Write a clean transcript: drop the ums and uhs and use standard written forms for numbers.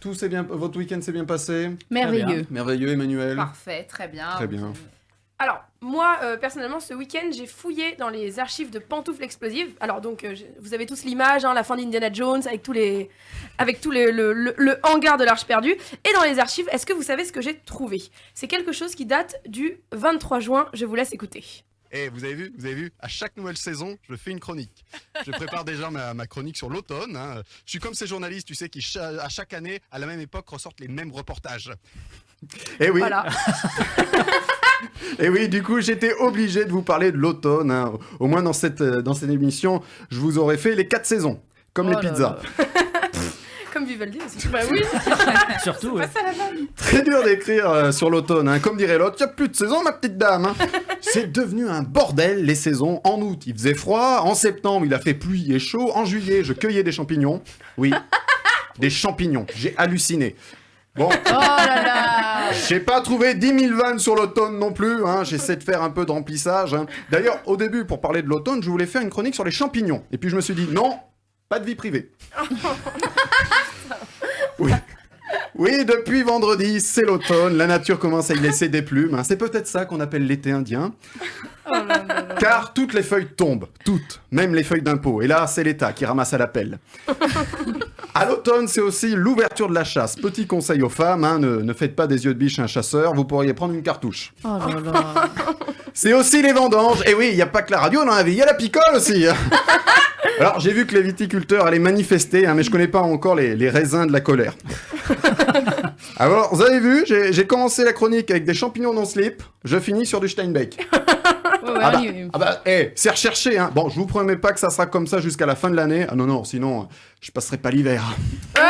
Votre week-end s'est bien passé? Merveilleux. Merveilleux, Emmanuel. Parfait, très bien. Très bien. Alors, moi, personnellement, ce week-end, j'ai fouillé dans les archives de Pantoufles Explosives. Alors, donc, vous avez tous l'image, la fin d'Indiana Jones, avec le hangar de l'Arche perdue. Et dans les archives, est-ce que vous savez ce que j'ai trouvé? C'est quelque chose qui date du 23 juin. Je vous laisse écouter. Eh, vous avez vu, à chaque nouvelle saison, je fais une chronique. Je prépare déjà ma chronique sur l'automne. Hein. Je suis comme ces journalistes, tu sais, qui à chaque année, à la même époque, ressortent les mêmes reportages. Eh oui. Voilà. Et oui, du coup, j'étais obligé de vous parler de l'automne. Hein. Au moins, dans cette émission, je vous aurais fait les 4 saisons, comme les pizzas. Comme Vivaldi aussi. Bah oui. Surtout, ouais. Ça la vanne. Très dur d'écrire sur l'automne. Hein. Comme dirait l'autre, il n'y a plus de saison, ma petite dame. Hein. C'est devenu un bordel, les saisons. En août, il faisait froid. En septembre, il a fait pluie et chaud. En juillet, je cueillais des champignons. Oui, des champignons. J'ai halluciné. Bon, Oh là là. j'ai pas trouvé 10 000 vannes sur l'automne non plus, hein. J'essaie de faire un peu de remplissage. Hein. D'ailleurs, au début, pour parler de l'automne, je voulais faire une chronique sur les champignons. Et puis je me suis dit, non, pas de vie privée. Oui. Oui, depuis vendredi, c'est l'automne, la nature commence à y laisser des plumes. Hein. C'est peut-être ça qu'on appelle l'été indien. Car toutes les feuilles tombent, toutes, même les feuilles d'impôt. Et là, c'est l'État qui ramasse à la pelle. À l'automne, c'est aussi l'ouverture de la chasse. Petit conseil aux femmes, hein, ne faites pas des yeux de biche à un chasseur, vous pourriez prendre une cartouche. Oh là là. C'est aussi les vendanges. Et oui, il n'y a pas que la radio dans la vie, il y a la picole aussi. Alors, j'ai vu que les viticulteurs allaient manifester, hein, mais je connais pas encore les raisins de la colère. Alors, vous avez vu, j'ai commencé la chronique avec des champignons dans slip, je finis sur du Steinbeck. C'est recherché, hein. Bon, je vous promets pas que ça sera comme ça jusqu'à la fin de l'année. Ah non, sinon, je passerai pas l'hiver. Ouais.